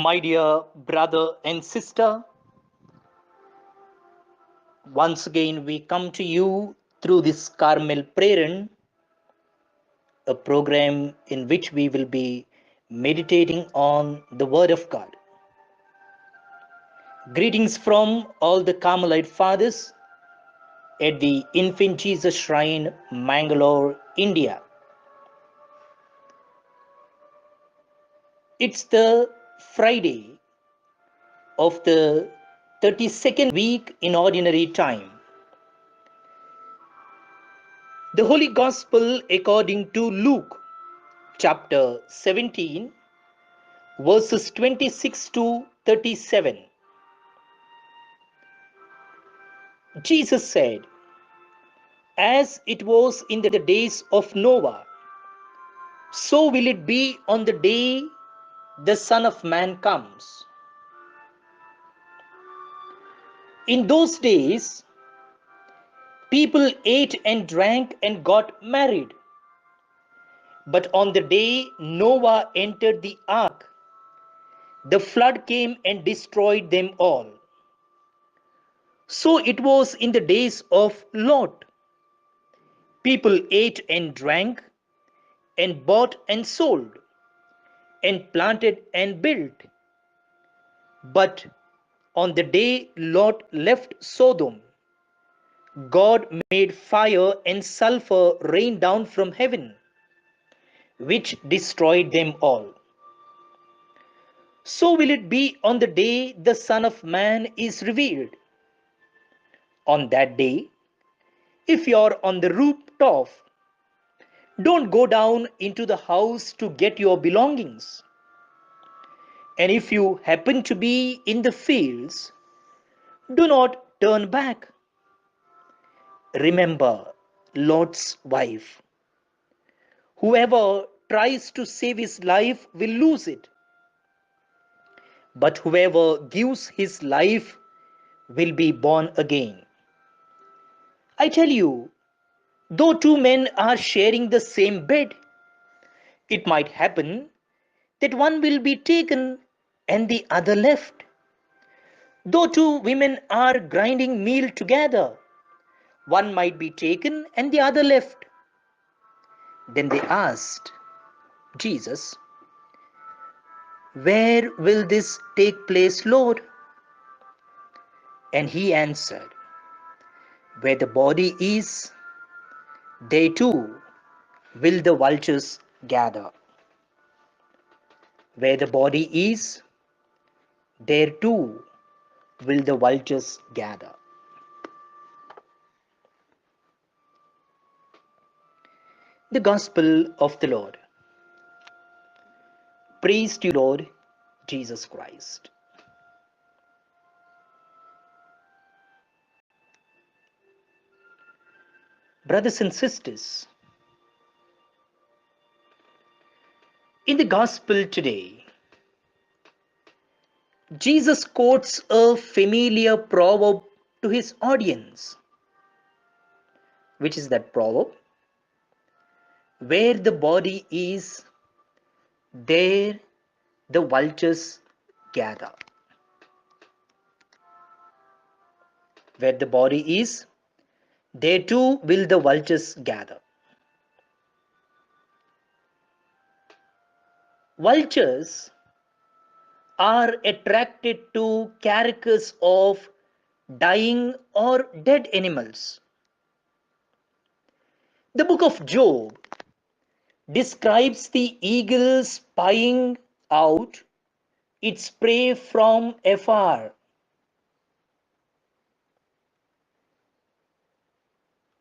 My dear brother and sister, once again we come to you through this Carmel Preran, a program in which we will be meditating on the Word of God. Greetings from all the Carmelite fathers at the Infant Jesus Shrine, Mangalore, India. It's the Friday of the 32nd week in ordinary time. The Holy Gospel according to Luke, chapter 17, verses 26 to 37. Jesus said, "As it was in the days of Noah, so will it be on the day the Son of Man comes. In those days, people ate and drank and got married. But on the day Noah entered the ark, the flood came and destroyed them all. So it was in the days of Lot. People ate and drank, and bought and sold, and planted and built. But on the day Lot left Sodom, God made fire and sulfur rain down from heaven, which destroyed them all. So will it be on the day the Son of Man is revealed. On that day, if you're on the rooftop, don't go down into the house to get your belongings. And if you happen to be in the fields, do not turn back. Remember Lot's wife. Whoever tries to save his life will lose it, but whoever gives his life will be born again. I tell you, though two men are sharing the same bed, it might happen that one will be taken and the other left. Though two women are grinding meal together, one might be taken and the other left. Then they asked Jesus, "Where will this take place, Lord?" And he answered, "Where the body is, there too will the vultures gather. Where the body is, there too will the vultures gather." The Gospel of the Lord. Praise to you, Lord Jesus Christ. Brothers and sisters, in the Gospel today, Jesus quotes a familiar proverb to his audience. Which is that proverb? Where the body is, there the vultures gather. Where the body is, there too will the vultures gather. Vultures are attracted to carcass of dying or dead animals. The book of Job describes the eagle spying out its prey from afar.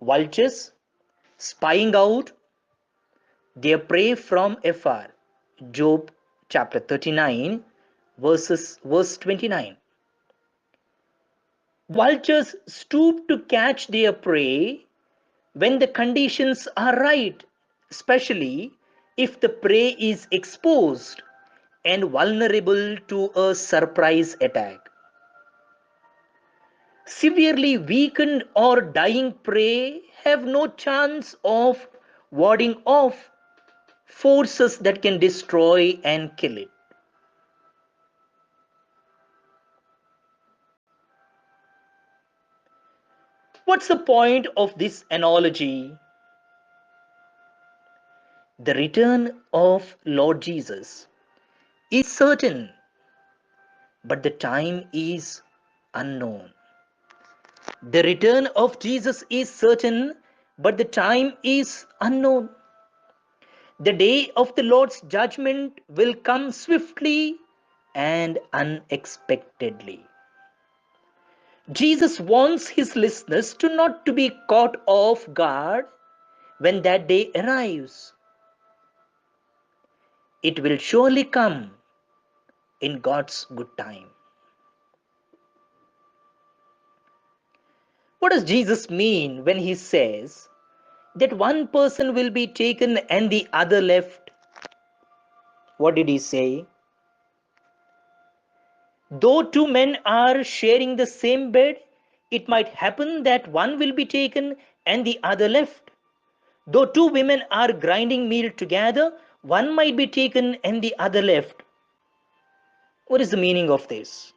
Vultures spying out their prey from afar. Job chapter 39, verse 29. Vultures stoop to catch their prey when the conditions are right, especially if the prey is exposed and vulnerable to a surprise attack. Severely weakened or dying prey have no chance of warding off forces that can destroy and kill it. What's the point of this analogy? The return of Lord Jesus is certain, but the time is unknown. The return of Jesus is certain, but the time is unknown. The day of the Lord's judgment will come swiftly and unexpectedly. Jesus wants his listeners to not to be caught off guard when that day arrives. It will surely come in God's good time. What does Jesus mean when he says that one person will be taken and the other left? What did he say? Though two men are sharing the same bed, it might happen that one will be taken and the other left. Though two women are grinding meal together, one might be taken and the other left. What is the meaning of this?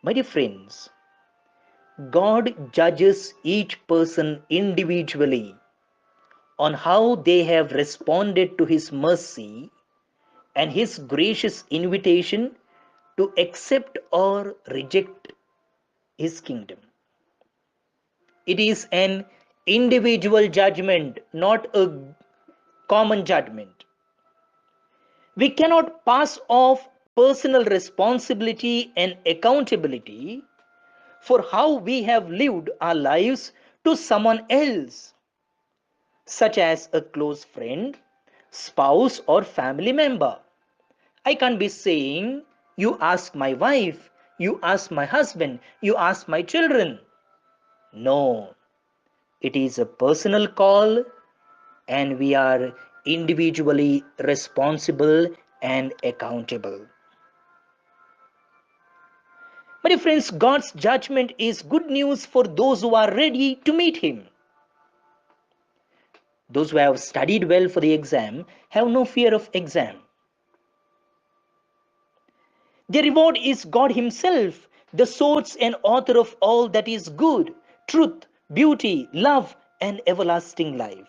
My dear friends, God judges each person individually on how they have responded to his mercy and his gracious invitation to accept or reject his kingdom. It is an individual judgment, not a common judgment. We cannot pass off personal responsibility and accountability for how we have lived our lives to someone else, such as a close friend, spouse, or family member. I can't be saying, you ask my wife, you ask my husband, you ask my children. No, it is a personal call and we are individually responsible and accountable. My dear friends, God's judgment is good news for those who are ready to meet Him. Those who have studied well for the exam have no fear of exam. Their reward is God Himself, the source and author of all that is good, truth, beauty, love, and everlasting life.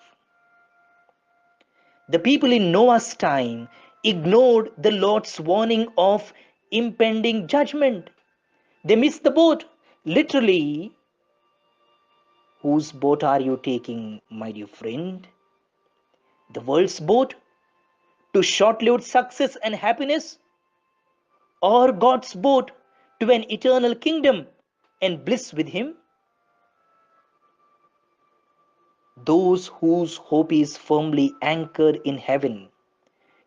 The people in Noah's time ignored the Lord's warning of impending judgment. They missed the boat. Literally, whose boat are you taking, my dear friend? The world's boat to short lived success and happiness, or God's boat to an eternal kingdom and bliss with Him? Those whose hope is firmly anchored in heaven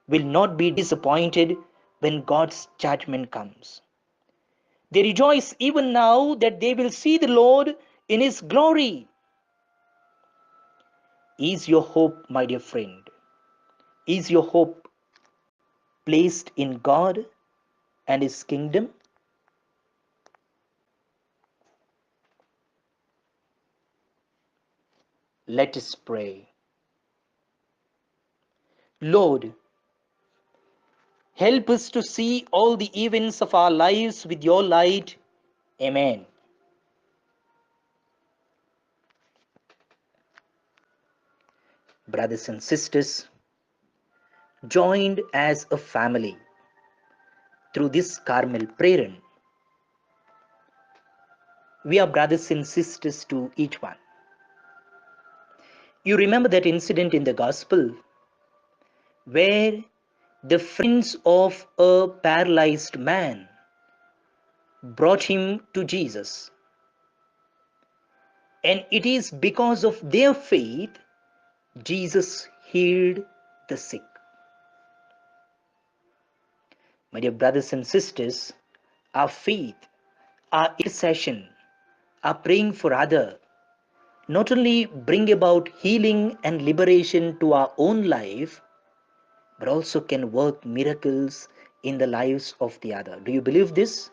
will not be disappointed when God's judgment comes. They rejoice even now that they will see the Lord in His glory. Is your hope, my dear friend, is your hope placed in God and His kingdom? Let us pray. Lord, help us to see all the events of our lives with your light. Amen. Brothers and sisters, joined as a family through this Carmel Preran, we are brothers and sisters to each one. You remember that incident in the Gospel where the friends of a paralyzed man brought him to Jesus. And it is because of their faith Jesus healed the sick. My dear brothers and sisters, our faith, our intercession, our praying for others not only bring about healing and liberation to our own life, but also can work miracles in the lives of the other. Do you believe this?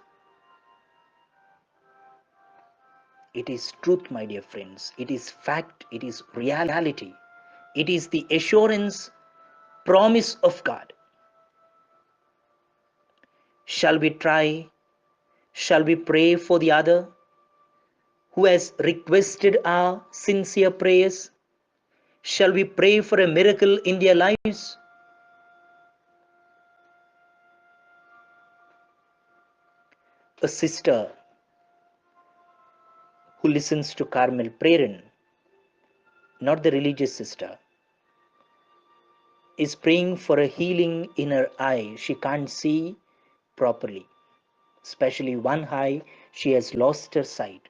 It is truth, my dear friends. It is fact. It is reality. It is the assurance, promise of God. Shall we try? Shall we pray for the other? who has requested our sincere prayers? Shall we pray for a miracle in their lives? A sister who listens to Carmel Preran, not the religious sister, is praying for a healing in her eye. She can't see properly, especially one eye, she has lost her sight.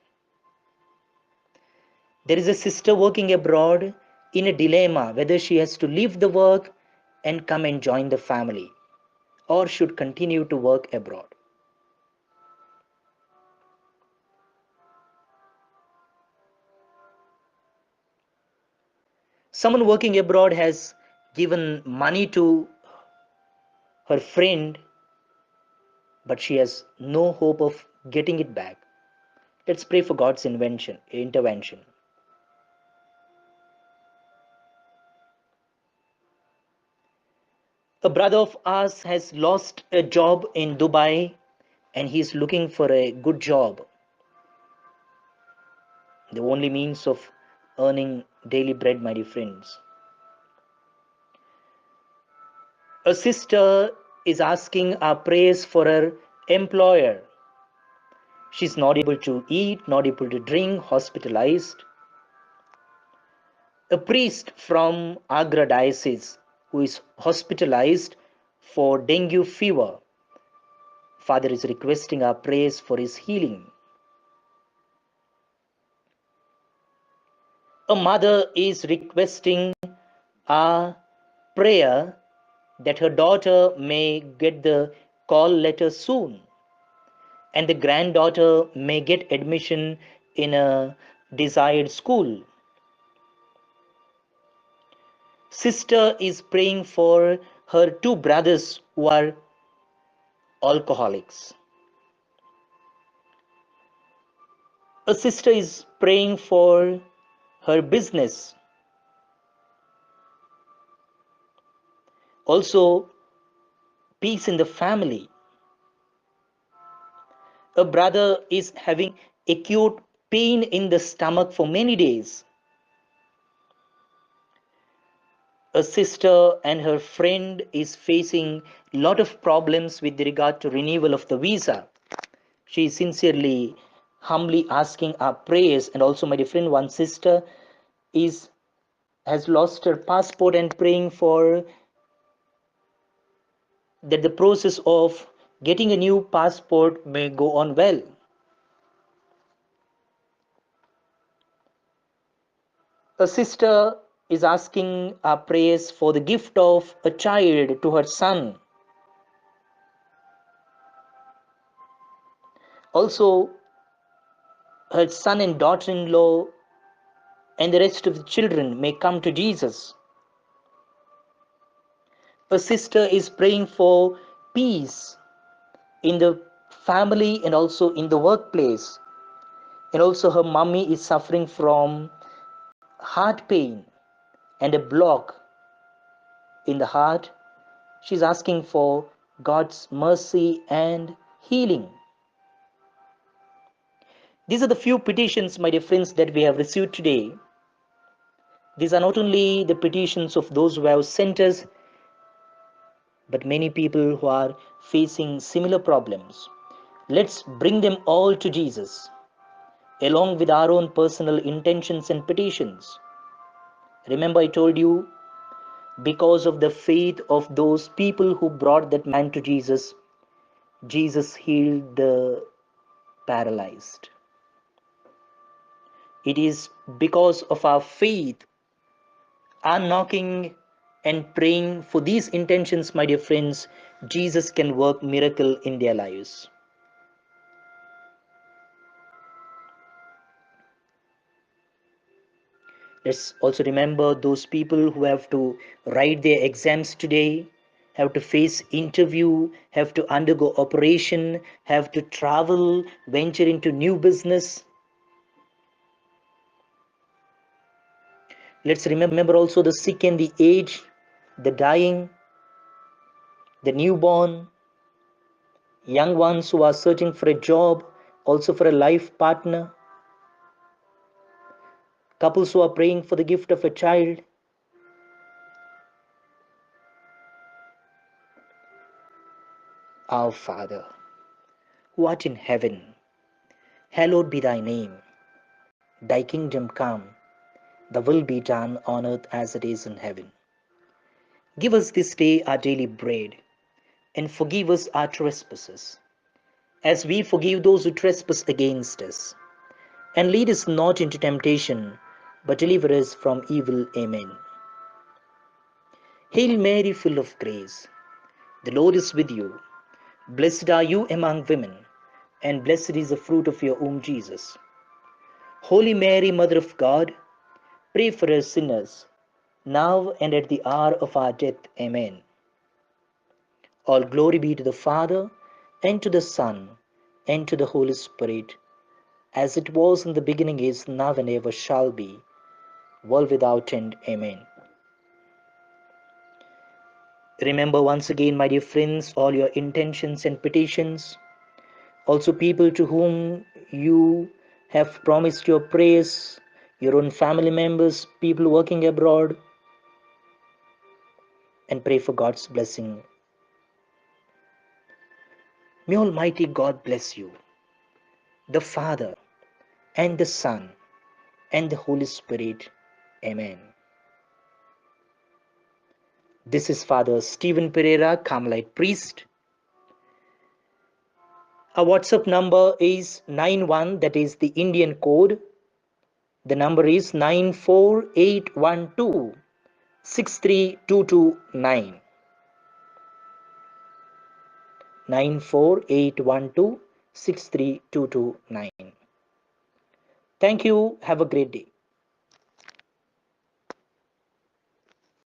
There is a sister working abroad in a dilemma whether she has to leave the work and come and join the family or should continue to work abroad. Someone working abroad has given money to her friend, but she has no hope of getting it back. Let's pray for God's intervention. A brother of ours has lost a job in Dubai and he's looking for a good job. The only means of earning daily bread, my dear friends. A sister is asking our prayers for her employer. She's not able to eat, not able to drink, hospitalized. A priest from Agra diocese who is hospitalized for dengue fever. Father is requesting our prayers for his healing. A mother is requesting our prayer that her daughter may get the call letter soon and the granddaughter may get admission in a desired school. Sister is praying for her two brothers who are alcoholics. A sister is praying for her business. Also, peace in the family. A brother is having acute pain in the stomach for many days. A sister and her friend is facing a lot of problems with regard to renewal of the visa. She is sincerely, humbly asking our prayers. And also, my dear friend, one sister has lost her passport and praying for that the process of getting a new passport may go on well. A sister is asking our prayers for the gift of a child to her son. Also, her son and daughter-in-law and the rest of the children may come to Jesus. A sister is praying for peace in the family and also in the workplace. And also her mummy is suffering from heart pain and a block in the heart. She's asking for God's mercy and healing. These are the few petitions, my dear friends, that we have received today. These are not only the petitions of those who have sent us, but many people who are facing similar problems. Let's bring them all to Jesus, along with our own personal intentions and petitions. Remember, I told you, because of the faith of those people who brought that man to Jesus, Jesus healed the paralyzed. It is because of our faith, our knocking and praying for these intentions, my dear friends, Jesus can work miracle in their lives. Let's also remember those people who have to write their exams today, have to face interview, have to undergo operation, have to travel, venture into new business. Let's remember also the sick and the aged, the dying, the newborn, young ones who are searching for a job, also for a life partner. couples who are praying for the gift of a child. Our Father, who art in heaven, hallowed be thy name. Thy kingdom come, thy will be done on earth as it is in heaven. Give us this day our daily bread, and forgive us our trespasses, as we forgive those who trespass against us. And lead us not into temptation, but deliver us from evil. Amen. Hail Mary, full of grace, the Lord is with you. Blessed are you among women, and blessed is the fruit of your womb, Jesus. Holy Mary, Mother of God, pray for us sinners, now and at the hour of our death. Amen. All glory be to the Father, and to the Son, and to the Holy Spirit, as it was in the beginning, is now, and ever shall be, world without end. Amen. Remember once again, my dear friends, all your intentions and petitions, also people to whom you have promised your prayers, your own family members, people working abroad, and pray for God's blessing. May Almighty God bless you, the Father, and the Son, and the Holy Spirit. Amen. This is Father Stephen Pereira, Carmelite priest. Our WhatsApp number is 91, that is the Indian code. The number is 94812 63229. 94812 63229. Thank you. Have a great day.